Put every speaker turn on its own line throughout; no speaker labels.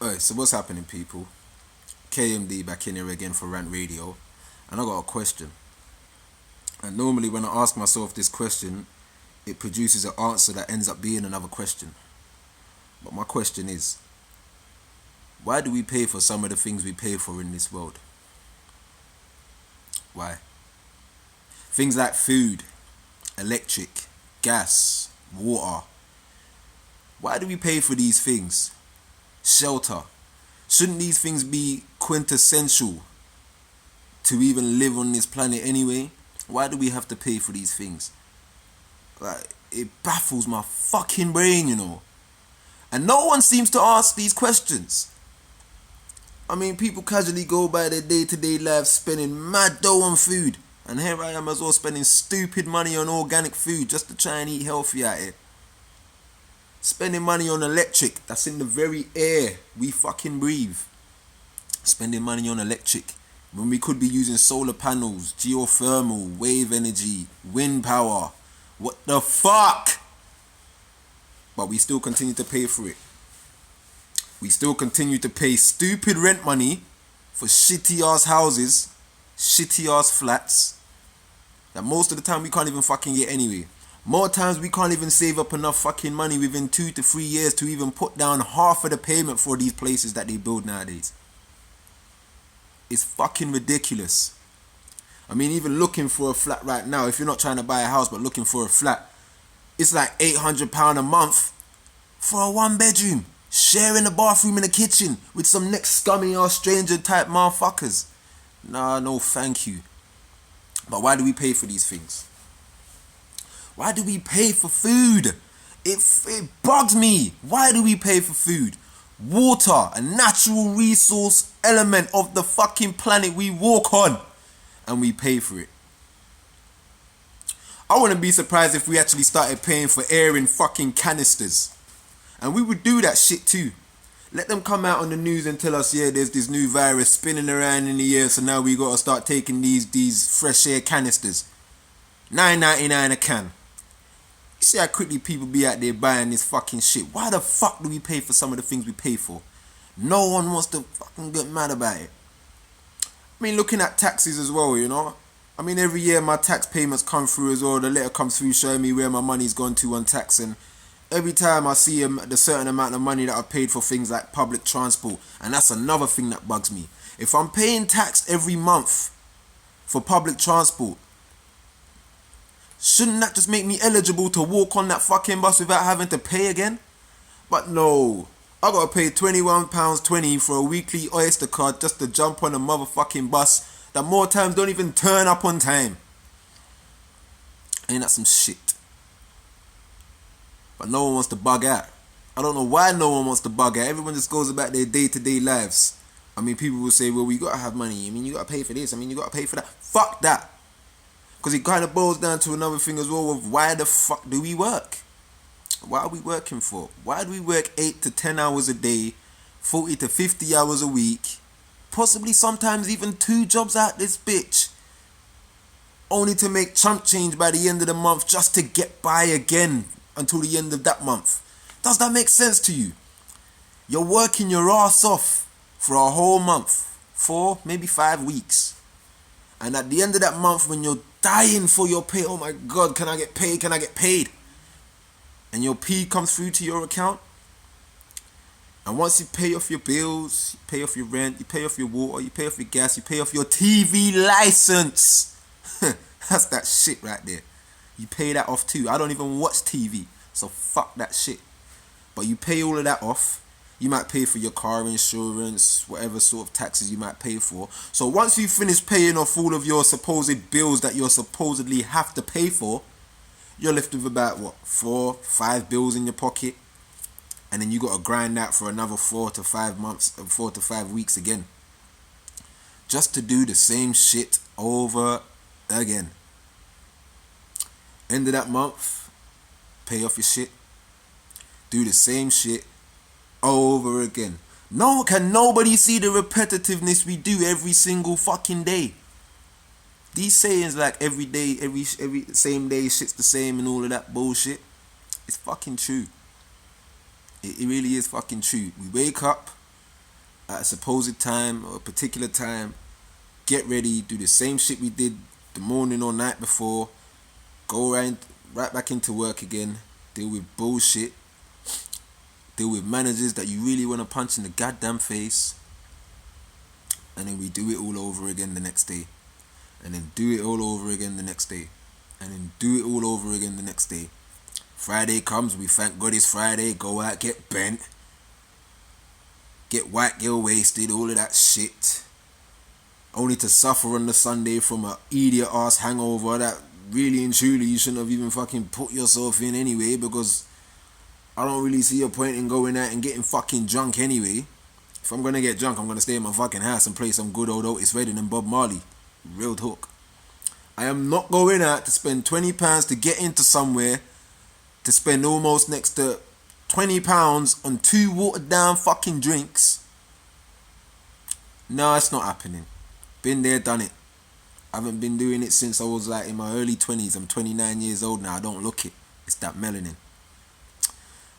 Alright, so what's happening, people? KMD back in here again for Rant Radio, and I got a question. And normally, when I ask myself this question, it produces an answer that ends up being another question. But my question is, why do we pay for some of the things we pay for in this world? Why? Things like food, electric, gas, water. Why do we pay for these things? Shelter. Shouldn't these things be quintessential to even live on this planet anyway? Why do we have to pay for these things? Like, it baffles my fucking brain, you know. And no one seems to ask these questions. I mean, people casually go by their day-to-day lives spending mad dough on food. And here I am as well spending stupid money on organic food just to try and eat healthy out here. Spending money on electric that's in the very air we fucking breathe. Spending money on electric when we could be using solar panels, geothermal, wave energy, wind power. What the fuck? But we still continue to pay for it. We still continue to pay stupid rent money for shitty ass houses, shitty ass flats that most of the time we can't even fucking get anyway. More times we can't even save up enough fucking money within 2 to 3 years to even put down half of the payment for these places that they build nowadays. It's fucking ridiculous. I mean, even looking for a flat right now, if you're not trying to buy a house but looking for a flat, it's like £800 a month for a 1 bedroom, sharing a bathroom and a kitchen with some next scummy or stranger type motherfuckers. Nah, no thank you. But why do we pay for these things? Why do we pay for food? It bugs me. Why do we pay for food? Water, a natural resource element of the fucking planet we walk on, and we pay for it. I wouldn't be surprised if we actually started paying for air in fucking canisters. And we would do that shit too. Let them come out on the news and tell us, yeah, there's this new virus spinning around in the air, so now we gotta start taking these fresh air canisters. $9.99 a can. You see how quickly people be out there buying this fucking shit. Why the fuck do we pay for some of the things we pay for? No one wants to fucking get mad about it. I mean, looking at taxes as well, you know. I mean, every year my tax payments come through as well. The letter comes through showing me where my money's gone to on tax. And every time I see the certain amount of money that I've paid for things like public transport. And that's another thing that bugs me. If I'm paying tax every month for public transport, shouldn't that just make me eligible to walk on that fucking bus without having to pay again? But no, I gotta pay £21.20 for a weekly Oyster card just to jump on a motherfucking bus that more times don't even turn up on time. Ain't that some shit? But no one wants to bug out. I don't know why no one wants to bug out. Everyone just goes about their day-to-day lives. I mean, people will say, well, we gotta have money. I mean, you gotta pay for this. I mean, you gotta pay for that. Fuck that. Because it kind of boils down to another thing as well of why the fuck do we work? What are we working for? Why do we work 8 to 10 hours a day, 40 to 50 hours a week, possibly sometimes even 2 jobs out this bitch, only to make chump change by the end of the month just to get by again until the end of that month? Does that make sense to you? You're working your ass off for a whole month, 4, maybe 5 weeks. And at the end of that month when you're dying for your pay, oh my God, can I get paid? Can I get paid? And your P comes through to your account. And once you pay off your bills, you pay off your rent, you pay off your water, you pay off your gas, you pay off your TV license. That's that shit right there. You pay that off too. I don't even watch TV, so fuck that shit. But you pay all of that off. You might pay for your car insurance, whatever sort of taxes you might pay for. So once you finish paying off all of your supposed bills that you supposedly have to pay for, you're left with about, 4, 5 bills in your pocket. And then you got to grind that for another 4 to 5 months, 4 to 5 weeks again. Just to do the same shit over again. End of that month, pay off your shit. Do the same shit over again. Can nobody see the repetitiveness we do every single fucking day? These sayings like every day, every same day, shit's the same and all of that bullshit, it's fucking true. It really is fucking true. We wake up, at a supposed time or a particular time, get ready, do the same shit we did the morning or night before, go right back into work again, deal with bullshit, deal with managers that you really want to punch in the goddamn face, and then we do it all over again the next day, and then do it all over again the next day, and then do it all over again the next day. Friday comes, we thank God it's Friday, go out, get bent, get white girl wasted, all of that shit, only to suffer on the Sunday from a idiot ass hangover that really and truly you shouldn't have even fucking put yourself in anyway, because I don't really see a point in going out and getting fucking drunk anyway. If I'm gonna get drunk, I'm gonna stay in my fucking house and play some good old Otis Redding and Bob Marley. Real talk. I am not going out to spend £20 to get into somewhere, to spend almost next to £20 on 2 watered down fucking drinks. No, it's not happening. Been there, done it. I haven't been doing it since I was like in my early 20s. I'm 29 years old now. I don't look it. It's that melanin.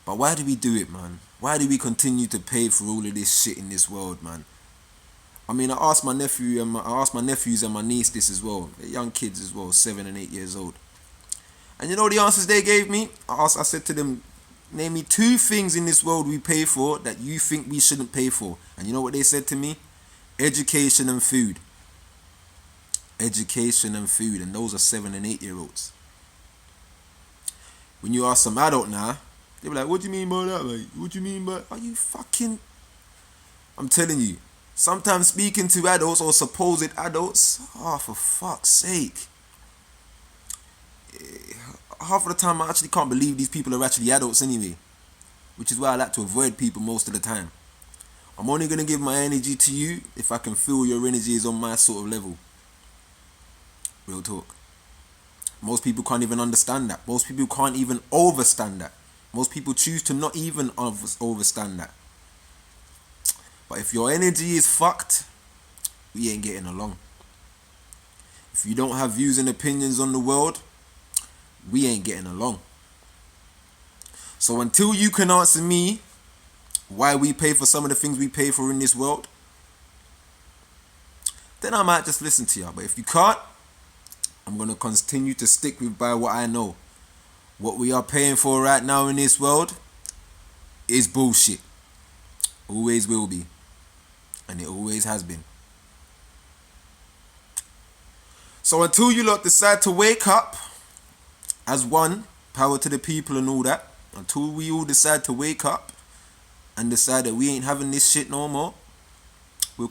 But why do we do it, man? Why do we continue to pay for all of this shit in this world, man? I mean, I asked my nephews and my niece this as well. They're young kids as well, 7 and 8 years old. And you know the answers they gave me? I said to them, name me 2 things in this world we pay for that you think we shouldn't pay for. And you know what they said to me? Education and food. Education and food. And those are 7 and 8 year olds. When you ask some adult now, they be like, what do you mean by that, mate? What do you mean by... Are you fucking... I'm telling you, sometimes speaking to adults or supposed adults, for fuck's sake. Half of the time I actually can't believe these people are actually adults anyway. Which is why I like to avoid people most of the time. I'm only going to give my energy to you if I can feel your energy is on my sort of level. Real talk. Most people can't even understand that. Most people can't even overstand that. Most people choose to not even overstand that. But if your energy is fucked, we ain't getting along. If you don't have views and opinions on the world, we ain't getting along. So until you can answer me why we pay for some of the things we pay for in this world, then I might just listen to you. But if you can't, I'm going to continue to stick by what I know. What we are paying for right now in this world is bullshit. Always will be. And it always has been. So until you lot decide to wake up as one, power to the people and all that, until we all decide to wake up and decide that we ain't having this shit no more,